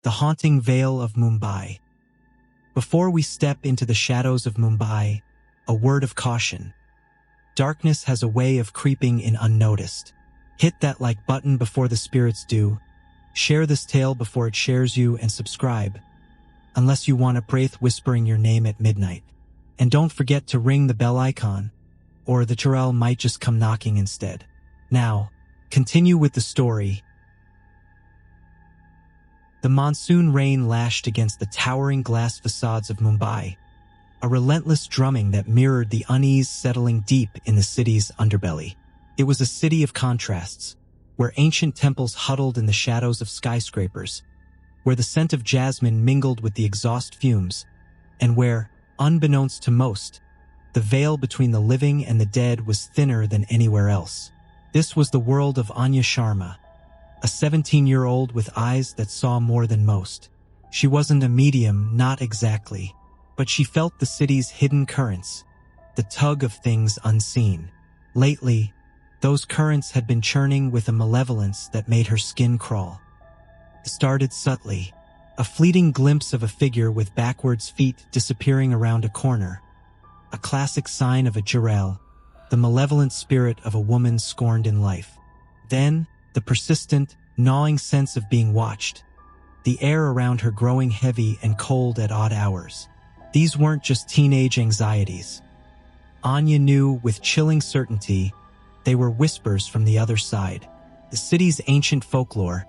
the haunting veil of Mumbai. Before we step into the shadows of Mumbai, a word of caution. Darkness has a way of creeping in unnoticed. Hit that like button before the spirits do. Share this tale before it shares you, and subscribe, unless you want a Pretas whispering your name at midnight. And don't forget to ring the bell icon, or the Chudails might just come knocking instead. Now, continue with the story. The monsoon rain lashed against the towering glass facades of Mumbai, a relentless drumming that mirrored the unease settling deep in the city's underbelly. It was a city of contrasts, where ancient temples huddled in the shadows of skyscrapers, where the scent of jasmine mingled with the exhaust fumes, and where, unbeknownst to most, the veil between the living and the dead was thinner than anywhere else. This was the world of Anya Sharma, a 17-year-old with eyes that saw more than most. She wasn't a medium, not exactly, but she felt the city's hidden currents, the tug of things unseen. Lately, those currents had been churning with a malevolence that made her skin crawl. It started subtly, a fleeting glimpse of a figure with backwards feet disappearing around a corner, a classic sign of a Chudail, the malevolent spirit of a woman scorned in life. Then, the persistent, gnawing sense of being watched, the air around her growing heavy and cold at odd hours. These weren't just teenage anxieties. Anya knew with chilling certainty they were whispers from the other side. The city's ancient folklore,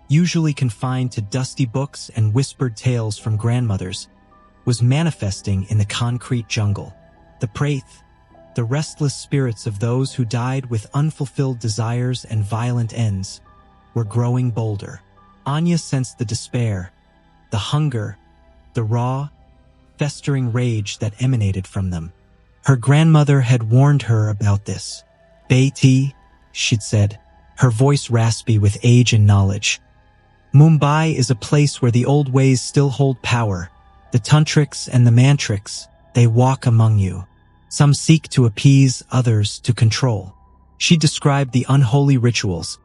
usually confined to dusty books and whispered tales from grandmothers, was manifesting in the concrete jungle. The Pretas, the restless spirits of those who died with unfulfilled desires and violent ends, were growing bolder. Anya sensed the despair, the hunger, the raw, festering rage that emanated from them. Her grandmother had warned her about this. "Beti," she'd said, her voice raspy with age and knowledge. "Mumbai is a place where the old ways still hold power. The tantriks and the mantriks, they walk among you. Some seek to appease, others to control." She described the unholy rituals,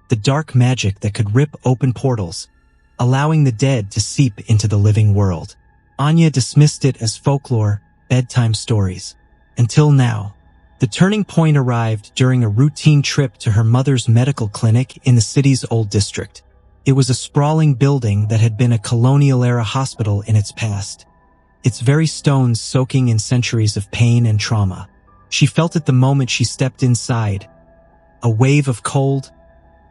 the dark magic that could rip open portals, allowing the dead to seep into the living world. Anya dismissed it as folklore, bedtime stories. Until now. The turning point arrived during a routine trip to her mother's medical clinic in the city's old district. It was a sprawling building that had been a colonial-era hospital in its past, its very stones soaking in centuries of pain and trauma. She felt it the moment she stepped inside, a wave of cold,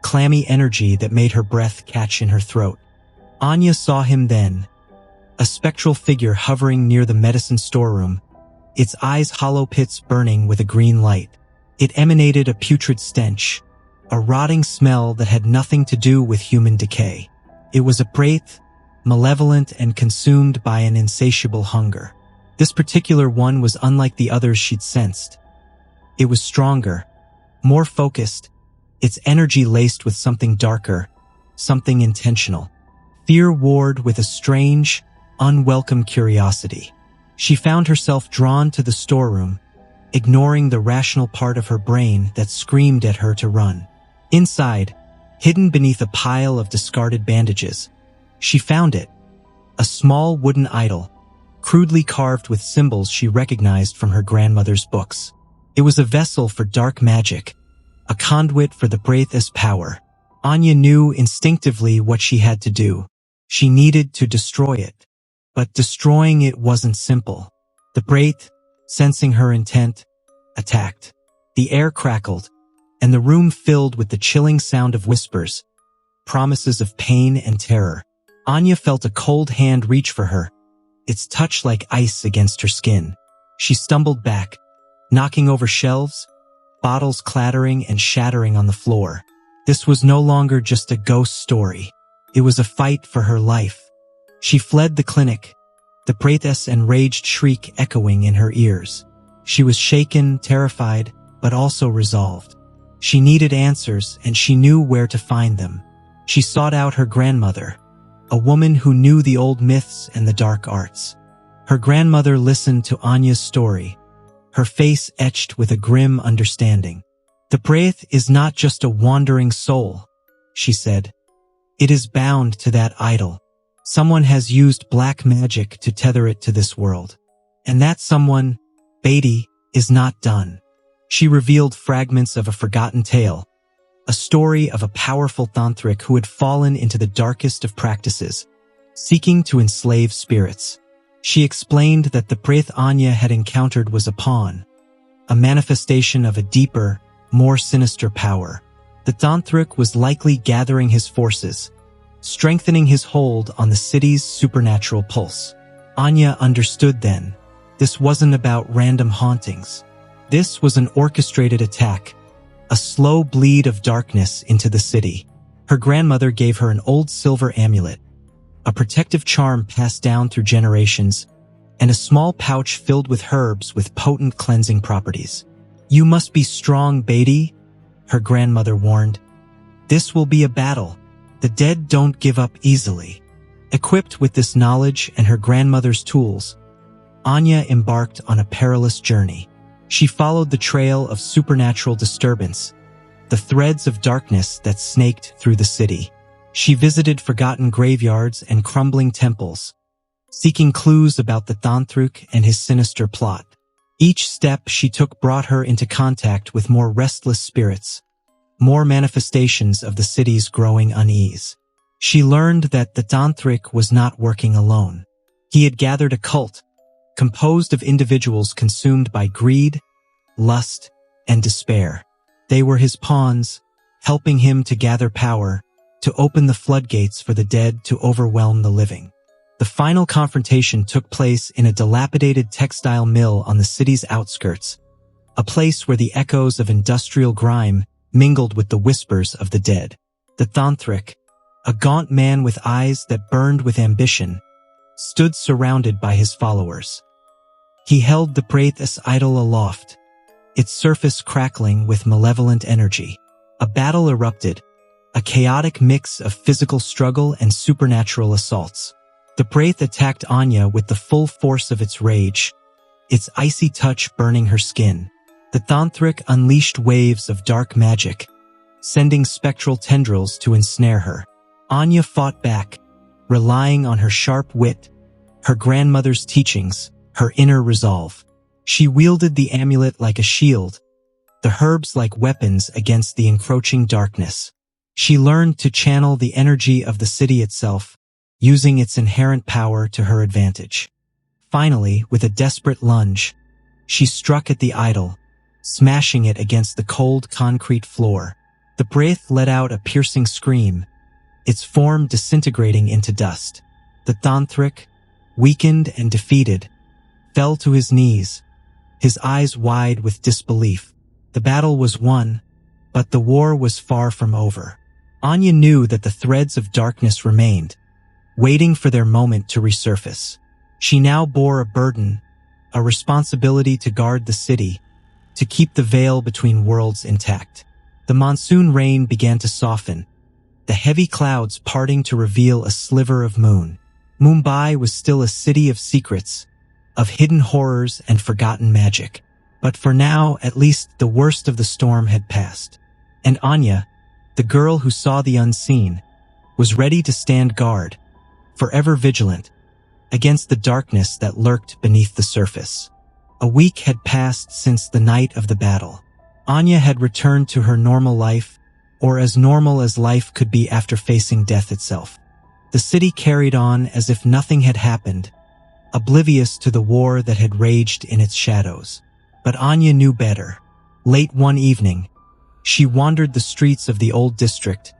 clammy energy that made her breath catch in her throat. Anya saw him then, a spectral figure hovering near the medicine storeroom, its eyes hollow pits burning with a green light. It emanated a putrid stench, a rotting smell that had nothing to do with human decay. It was a Pretas, malevolent and consumed by an insatiable hunger. This particular one was unlike the others she'd sensed. It was stronger, more focused, its energy laced with something darker, something intentional. Fear warred with a strange, unwelcome curiosity. She found herself drawn to the storeroom, ignoring the rational part of her brain that screamed at her to run. Inside, hidden beneath a pile of discarded bandages, she found it, a small wooden idol, crudely carved with symbols she recognized from her grandmother's books. It was a vessel for dark magic, a conduit for the Pretas' power. Anya knew instinctively what she had to do. She needed to destroy it. But destroying it wasn't simple. The Pretas, sensing her intent, attacked. The air crackled, and the room filled with the chilling sound of whispers, promises of pain and terror. Anya felt a cold hand reach for her, its touch like ice against her skin. She stumbled back, knocking over shelves, bottles clattering and shattering on the floor. This was no longer just a ghost story. It was a fight for her life. She fled the clinic, the Pretas' enraged shriek echoing in her ears. She was shaken, terrified, but also resolved. She needed answers, and she knew where to find them. She sought out her grandmother, a woman who knew the old myths and the dark arts. Her grandmother listened to Anya's story, her face etched with a grim understanding. "The Pretas is not just a wandering soul," she said. "It is bound to that idol. Someone has used black magic to tether it to this world. And that someone, Beatty, is not done. She revealed fragments of a forgotten tale, a story of a powerful tantric who had fallen into the darkest of practices, seeking to enslave spirits. She explained that the Preth Anya had encountered was a pawn, a manifestation of a deeper, more sinister power. The tantric was likely gathering his forces, strengthening his hold on the city's supernatural pulse. Anya understood then. This wasn't about random hauntings. This was an orchestrated attack, a slow bleed of darkness into the city. Her grandmother gave her an old silver amulet, a protective charm passed down through generations, and a small pouch filled with herbs with potent cleansing properties. "You must be strong, Beatty," her grandmother warned. "This will be a battle. The dead don't give up easily." Equipped with this knowledge and her grandmother's tools, Anya embarked on a perilous journey. She followed the trail of supernatural disturbance, the threads of darkness that snaked through the city. She visited forgotten graveyards and crumbling temples, seeking clues about the tantric and his sinister plot. Each step she took brought her into contact with more restless spirits, more manifestations of the city's growing unease. She learned that the tantric was not working alone. He had gathered a cult, composed of individuals consumed by greed, lust, and despair. They were his pawns, helping him to gather power, to open the floodgates for the dead to overwhelm the living. The final confrontation took place in a dilapidated textile mill on the city's outskirts, a place where the echoes of industrial grime mingled with the whispers of the dead. The tantric, a gaunt man with eyes that burned with ambition, stood surrounded by his followers. He held the Pretas idol aloft, its surface crackling with malevolent energy. A battle erupted, a chaotic mix of physical struggle and supernatural assaults. The Preth attacked Anya with the full force of its rage, its icy touch burning her skin. The tantric unleashed waves of dark magic, sending spectral tendrils to ensnare her. Anya fought back, relying on her sharp wit, her grandmother's teachings, her inner resolve. She wielded the amulet like a shield, the herbs like weapons against the encroaching darkness. She learned to channel the energy of the city itself, using its inherent power to her advantage. Finally, with a desperate lunge, she struck at the idol, smashing it against the cold concrete floor. The Preth let out a piercing scream, its form disintegrating into dust. The tantric, weakened and defeated, fell to his knees, his eyes wide with disbelief. The battle was won, but the war was far from over. Anya knew that the threads of darkness remained, waiting for their moment to resurface. She now bore a burden, a responsibility to guard the city, to keep the veil between worlds intact. The monsoon rain began to soften, the heavy clouds parting to reveal a sliver of moon. Mumbai was still a city of secrets, of hidden horrors and forgotten magic. But for now, at least the worst of the storm had passed. And Anya, the girl who saw the unseen, was ready to stand guard, forever vigilant, against the darkness that lurked beneath the surface. A week had passed since the night of the battle. Anya had returned to her normal life, or as normal as life could be after facing death itself. The city carried on as if nothing had happened, oblivious to the war that had raged in its shadows. But Anya knew better. Late one evening, she wandered the streets of the old district,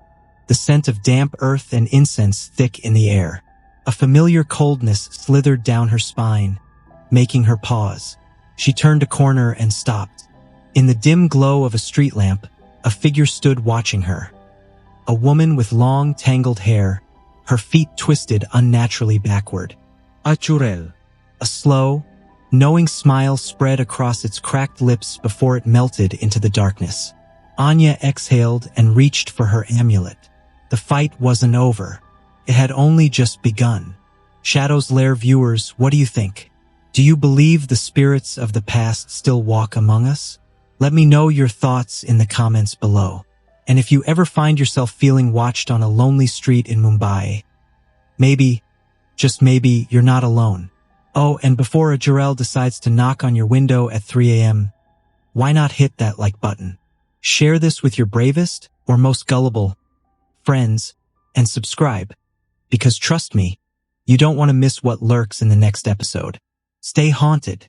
the scent of damp earth and incense thick in the air. A familiar coldness slithered down her spine, making her pause. She turned a corner and stopped. In the dim glow of a street lamp, a figure stood watching her. A woman with long, tangled hair, her feet twisted unnaturally backward. A Chudail. A slow, knowing smile spread across its cracked lips before it melted into the darkness. Anya exhaled and reached for her amulet. The fight wasn't over. It had only just begun. Shadow's Lair viewers, what do you think? Do you believe the spirits of the past still walk among us? Let me know your thoughts in the comments below. And if you ever find yourself feeling watched on a lonely street in Mumbai, maybe Just maybe you're not alone. Oh, and before a Jarell decides to knock on your window at 3 a.m., why not hit that like button? Share this with your bravest or most gullible friends and subscribe, because trust me, you don't want to miss what lurks in the next episode. Stay haunted.